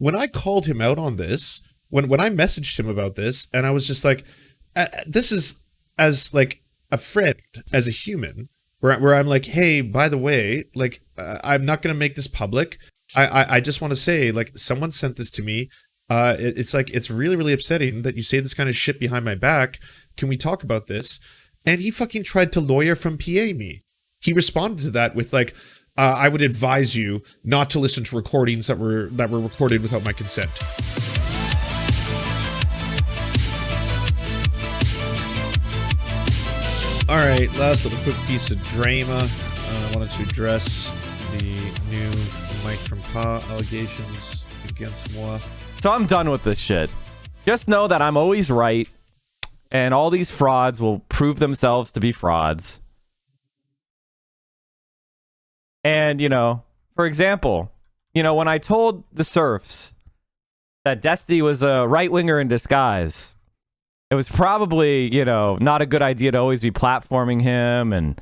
when I called him out on this, when I messaged him about this, and I was just like, this is as like a friend, as a human, where I'm like, hey, by the way, like, I'm not going to make this public. I just want to say, like, someone sent this to me. It's like, it's really, really upsetting that you say this kind of shit behind my back. Can we talk about this? And he fucking tried to lawyer from PA me. He responded to that with like, I would advise you not to listen to recordings that were recorded without my consent. All right, last little quick piece of drama. I wanted to address the new Mike from Pa allegations against moi. So I'm done with this shit. Just know that I'm always right, and all these frauds will prove themselves to be frauds. And, you know, for example, you know, when I told the Serfs that Destiny was a right-winger in disguise, it was probably, you know, not a good idea to always be platforming him, and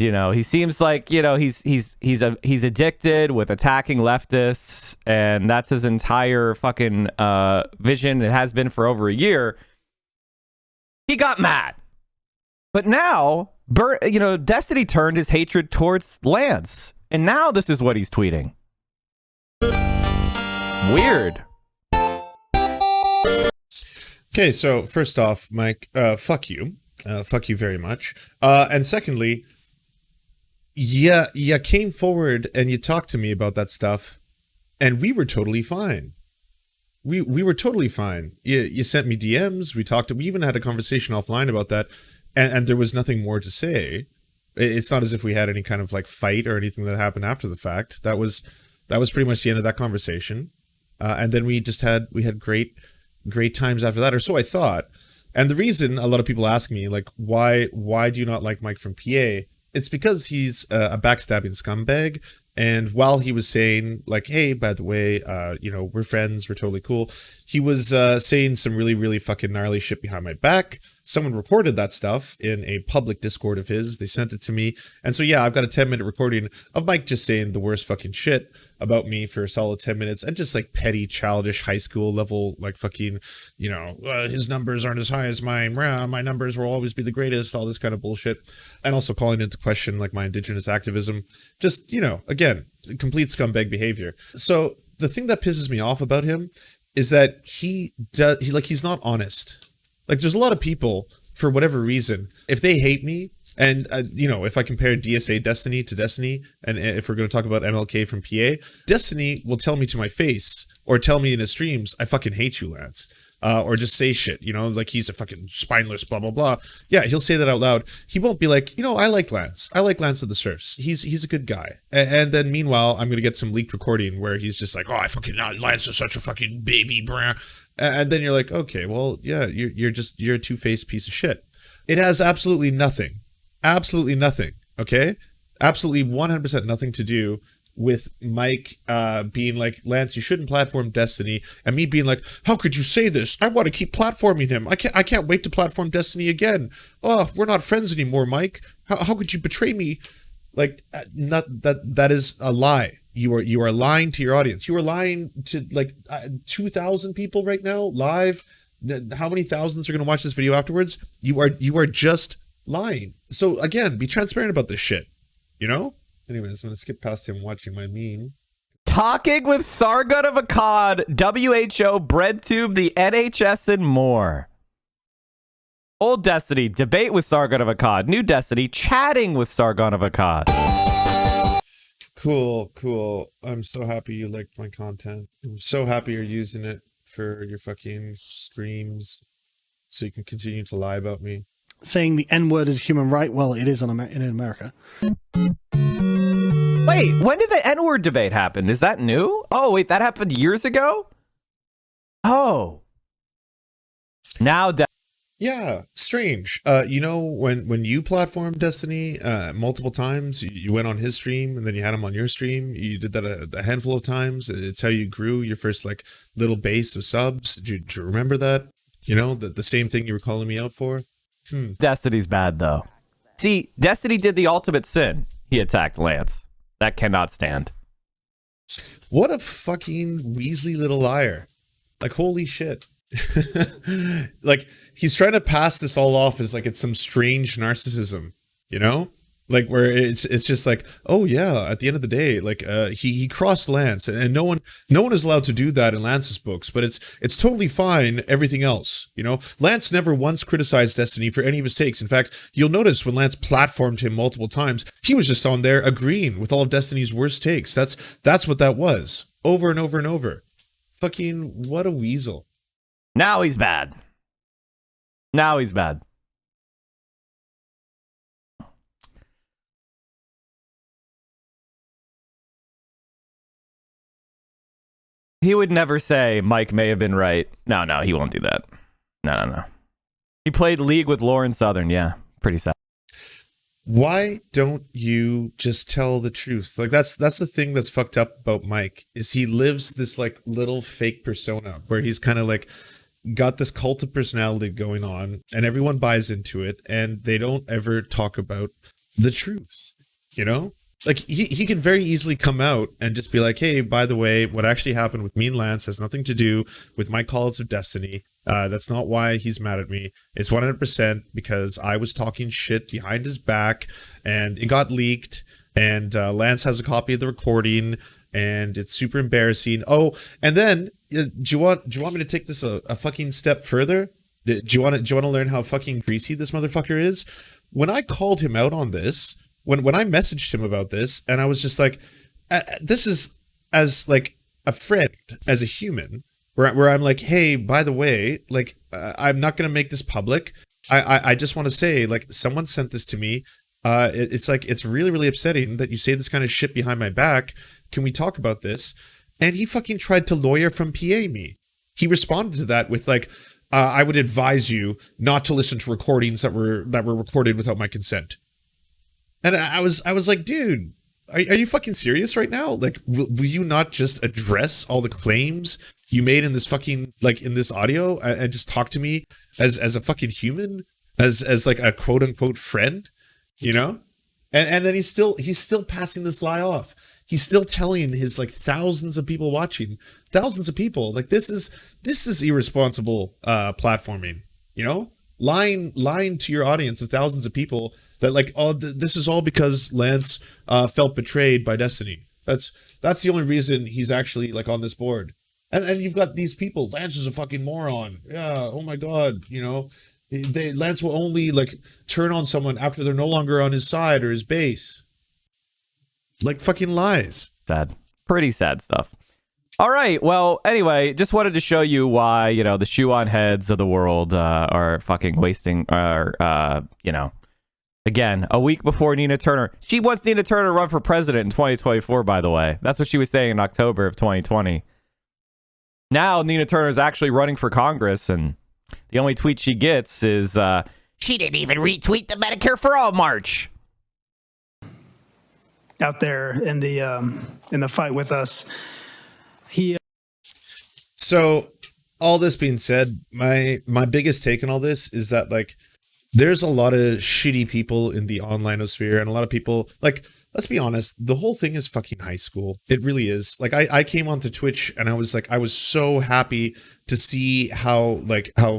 you know, he seems like, you know, he's addicted with attacking leftists, and that's his entire fucking vision. It has been for over a year. He got mad, but now, you know, Destiny turned his hatred towards Lance, and now this is what he's tweeting. Weird. Okay, so first off, Mike, fuck you. Fuck you very much. And secondly, yeah, you came forward and you talked to me about that stuff, and we were totally fine. We were totally fine. You sent me DMs, we talked, we even had a conversation offline about that, and there was nothing more to say. It's not as if we had any kind of like fight or anything that happened after the fact. That was pretty much the end of that conversation. And then we had great times after that, or so I thought. And the reason a lot of people ask me, like, why do you not like Mike from PA? It's because he's a backstabbing scumbag. And while he was saying, like, hey, by the way, you know, we're friends, we're totally cool, he was saying some really, really fucking gnarly shit behind my back. Someone recorded that stuff in a public Discord of his. They sent it to me. And so, yeah, I've got a 10-minute recording of Mike just saying the worst fucking shit about me for a solid 10 minutes, and just like petty, childish, high school level, like fucking, you know, his numbers aren't as high as mine. My numbers will always be the greatest, all this kind of bullshit. And also calling into question like my indigenous activism. Just, you know, again, complete scumbag behavior. So the thing that pisses me off about him is that he's not honest. Like, there's a lot of people, for whatever reason, if they hate me, and, you know, if I compare DSA Destiny to Destiny, and if we're going to talk about MLK from PA, Destiny will tell me to my face, or tell me in his streams, I fucking hate you, Lance. Or just say shit, you know, like he's a fucking spineless, blah, blah, blah. Yeah, he'll say that out loud. He won't be like, you know, I like Lance. I like Lance of the Serfs. He's a good guy. And then meanwhile, I'm going to get some leaked recording where he's just like, oh, Lance is such a fucking baby, bruh. And then you're like, okay, well, yeah, you're a two-faced piece of shit. It has absolutely nothing, okay? Absolutely 100% nothing to do with Mike being like, Lance, you shouldn't platform Destiny, and me being like, how could you say this? I want to keep platforming him. I can't wait to platform Destiny again. Oh, we're not friends anymore, Mike. How could you betray me? Like, that is a lie. You are lying to your audience. You are lying to like 2,000 people right now live. How many thousands are going to watch this video afterwards? You are just lying. So again, be transparent about this shit, you know? Anyways, I'm going to skip past him watching my meme. Talking with Sargon of Akkad, WHO, BreadTube, the NHS, and more. Old Destiny, debate with Sargon of Akkad. New Destiny, chatting with Sargon of Akkad. Cool. I'm so happy you liked my content. I'm so happy you're using it for your fucking streams so you can continue to lie about me. Saying the N-word is human right? Well, it is in America. Wait, when did the N-word debate happen? Is that new? Oh, wait, that happened years ago? Oh. Now... Yeah, strange. You know, when you platformed Destiny multiple times, you went on his stream and then you had him on your stream. You did that a handful of times. It's how you grew your first like little base of subs. Do you remember that? You know, the same thing you were calling me out for? Destiny's bad, though. See, Destiny did the ultimate sin. He attacked Lance. That cannot stand. What a fucking Weasley little liar. Like, holy shit. Like, he's trying to pass this all off as like it's some strange narcissism, you know? Like, where it's just like, oh yeah, at the end of the day, like he crossed Lance, and no one is allowed to do that in Lance's books, but it's totally fine everything else, you know? Lance never once criticized Destiny for any of his takes. In fact, you'll notice when Lance platformed him multiple times, he was just on there agreeing with all of Destiny's worst takes. That's what that was. Over and over and over. Fucking what a weasel. Now he's bad. Now he's bad. He would never say Mike may have been right. No, he won't do that. No. He played League with Lauren Southern. Yeah, pretty sad. Why don't you just tell the truth? Like, that's the thing that's fucked up about Mike, is he lives this like little fake persona where he's kind of like got this cult of personality going on, and everyone buys into it, and they don't ever talk about the truth, you know? Like, he could very easily come out and just be like, hey, by the way, what actually happened with me and Lance has nothing to do with my calls of Destiny. That's not why he's mad at me. It's 100% because I was talking shit behind his back, and it got leaked, and Lance has a copy of the recording, and it's super embarrassing. Oh, and then, do you want me to take this a fucking step further? Do you want to learn how fucking greasy this motherfucker is? When I called him out on this, when I messaged him about this, and I was just like, this is as like a friend, as a human, where I'm like, hey, by the way, like, I'm not going to make this public. I just want to say, like, someone sent this to me. It's like, it's really, really upsetting that you say this kind of shit behind my back. Can we talk about this? And he fucking tried to lawyer from PA me. He responded to that with like, I would advise you not to listen to recordings that were recorded without my consent. And I was like, dude, are you fucking serious right now? Like, will you not just address all the claims you made in this fucking, like, in this audio, and just talk to me as a fucking human, as like a quote unquote friend, you know? And then he's still passing this lie off. He's still telling his like thousands of people watching, thousands of people, like, this is irresponsible platforming, you know? Lying to your audience of thousands of people that like, oh, this is all because Lance felt betrayed by Destiny. That's the only reason he's actually like on this board. And you've got these people. Lance is a fucking moron. Yeah. Oh my god. You know, Lance will only like turn on someone after they're no longer on his side or his base. Like, fucking lies. Sad. Pretty sad stuff. All right. Well, anyway, just wanted to show you why, you know, the shoe-on heads of the world are fucking wasting, you know, again, a week before Nina Turner. She wants Nina Turner to run for president in 2024, by the way. That's what she was saying in October of 2020. Now Nina Turner is actually running for Congress, and the only tweet she gets is, she didn't even retweet the Medicare for All march. Out there in the fight with us. So, all this being said, my biggest take on all this is that, like, there's a lot of shitty people in the onlineosphere, and a lot of people, like, let's be honest, the whole thing is fucking high school. It really is. Like, I came onto Twitch, and I was so happy to see how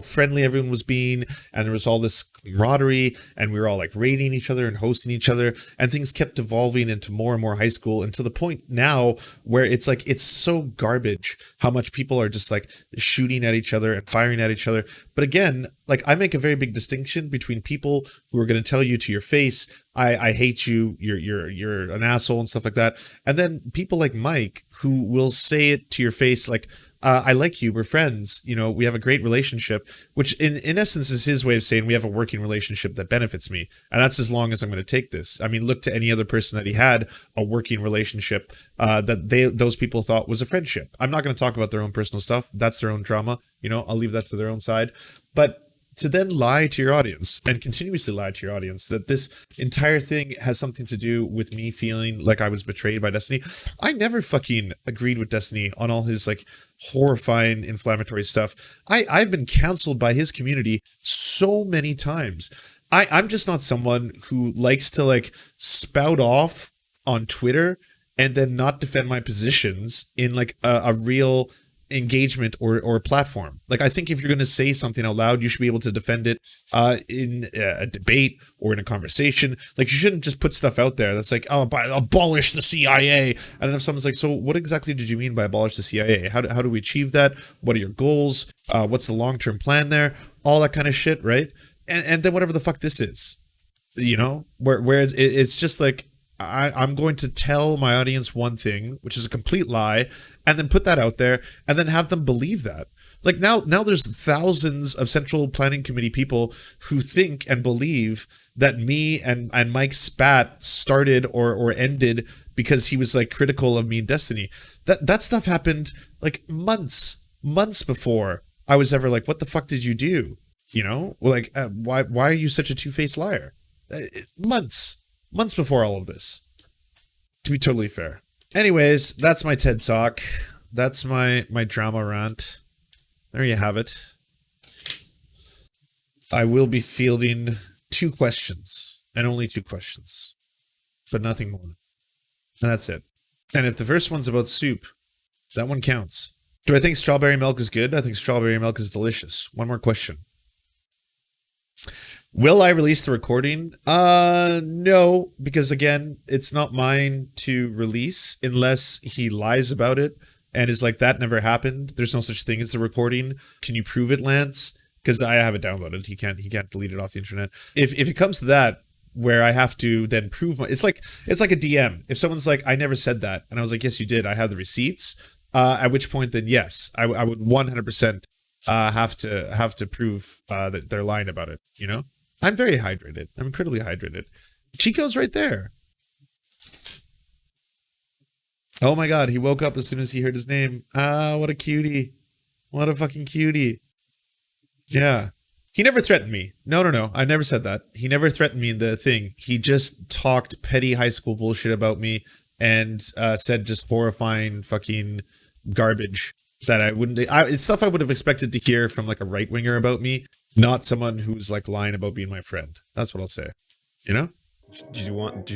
friendly everyone was being, and there was all this camaraderie, and we were all like raiding each other and hosting each other, and things kept evolving into more and more high school, and to the point now where it's like, it's so garbage how much people are just like shooting at each other and firing at each other. But again, like, I make a very big distinction between people who are going to tell you to your face, I hate you, you're an asshole and stuff like that, and then people like Mike who will say it to your face, like, I like you, we're friends, you know, we have a great relationship, which in essence is his way of saying we have a working relationship that benefits me, and that's as long as I'm going to take this. I mean, look to any other person that he had a working relationship that those people thought was a friendship. I'm not going to talk about their own personal stuff. That's their own drama, you know, I'll leave that to their own side. But to then lie to your audience and continuously lie to your audience that this entire thing has something to do with me feeling like I was betrayed by Destiny. I never fucking agreed with Destiny on all his like horrifying inflammatory stuff. I've been canceled by his community so many times. I'm just not someone who likes to like spout off on Twitter and then not defend my positions in like a real engagement or platform. Like, I think if you're going to say something out loud, you should be able to defend it in a debate or in a conversation. Like, you shouldn't just put stuff out there that's like, oh, abolish the CIA. And then if someone's like, so what exactly did you mean by abolish the CIA? How do we achieve that? What are your goals? What's the long-term plan there? All that kind of shit, right? And then whatever the fuck this is, you know, where it's just like, I'm going to tell my audience one thing, which is a complete lie, and then put that out there and then have them believe that. Like now there's thousands of Central Planning Committee people who think and believe that me and Mike spat started or ended because he was like critical of me and Destiny. That stuff happened like months before I was ever like, what the fuck did you do? You know, like, why are you such a two-faced liar? Months before all of this, to be totally fair. Anyways, that's my TED Talk. That's my drama rant. There you have it. I will be fielding 2 questions, and only 2 questions, but nothing more. And that's it. And if the first one's about soup, that one counts. Do I think strawberry milk is good? I think strawberry milk is delicious. One more question. Will I release the recording? No, because again, it's not mine to release unless he lies about it and is like, that never happened. There's no such thing as the recording. Can you prove it, Lance? Because I have it downloaded. He can't delete it off the internet. If it comes to that, where I have to then prove it's like a DM. If someone's like, I never said that, and I was like, yes, you did. I have the receipts. At which point, then yes, I would 100% have to prove that they're lying about it. You know. I'm very hydrated. I'm incredibly hydrated. Chico's right there. Oh my god, he woke up as soon as he heard his name. Ah, what a cutie. What a fucking cutie. Yeah. He never threatened me. No. I never said that. He never threatened me in the thing. He just talked petty high school bullshit about me and said just horrifying fucking garbage that I wouldn't... it's stuff I would have expected to hear from like a right-winger about me. Not someone who's like lying about being my friend. That's what I'll say. You know? Do you want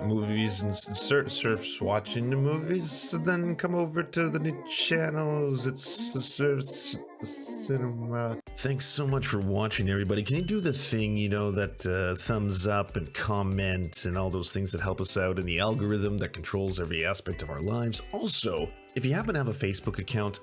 movies and Serfs watching the movies? So then come over to the new channels. It's the Serfs cinema. Thanks so much for watching, everybody. Can you do the thing, you know, that thumbs up and comment and all those things that help us out in the algorithm that controls every aspect of our lives? Also, if you happen to have a Facebook account,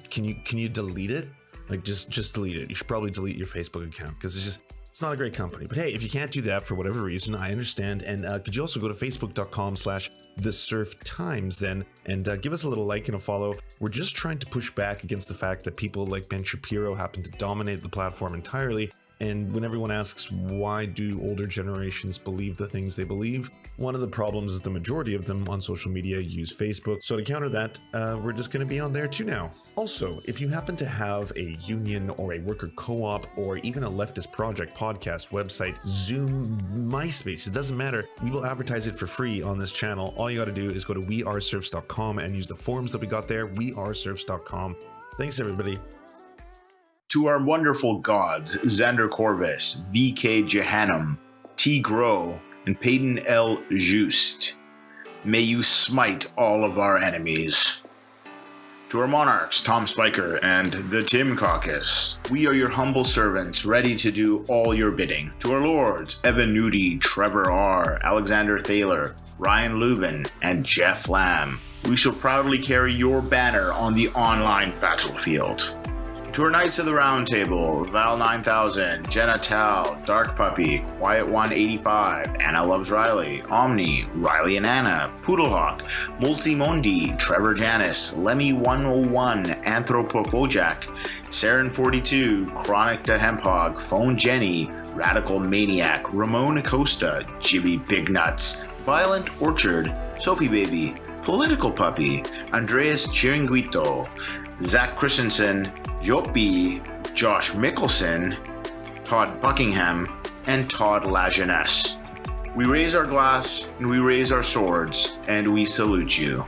can you delete it? Like just delete it. You should probably delete your Facebook account because it's not a great company. But hey, if you can't do that for whatever reason, I understand. And could you also go to facebook.com/thesurftimes then and give us a little like and a follow. We're just trying to push back against the fact that people like Ben Shapiro happen to dominate the platform entirely. And when everyone asks why do older generations believe the things they believe, one of the problems is the majority of them on social media use Facebook. So to counter that, we're just going to be on there too now. Also, if you happen to have a union or a worker co-op or even a leftist project, podcast, website, Zoom, MySpace, it doesn't matter. We will advertise it for free on this channel. All you got to do is go to weareserfs.com and use the forms that we got there, weareserfs.com. Thanks, everybody. To our wonderful gods, Xander Corvus, VK Jehannam, T. Grow, and Peyton L. Just, may you smite all of our enemies. To our monarchs, Tom Spiker and the Tim Caucus, we are your humble servants, ready to do all your bidding. To our lords, Evan Nudie, Trevor R., Alexander Thaler, Ryan Lubin, and Jeff Lamb, we shall proudly carry your banner on the online battlefield. To our Knights of the Round Table, Val 9000, Jenna Tal, Dark Puppy, Quiet 185, Anna Loves Riley, Omni, Riley and Anna, Poodlehawk, Multimondi, Trevor Janis, Lemmy 101, Anthropophojack, Saren 42, Chronic the Hemphog, Phone Jenny, Radical Maniac, Ramon Acosta, Jibby Big Nuts, Violent Orchard, Sophie Baby, Political Puppy, Andreas Chiringuito, Zach Christensen, Yopi, Josh Mickelson, Todd Buckingham, and Todd Lajeunesse. We raise our glass and we raise our swords and we salute you.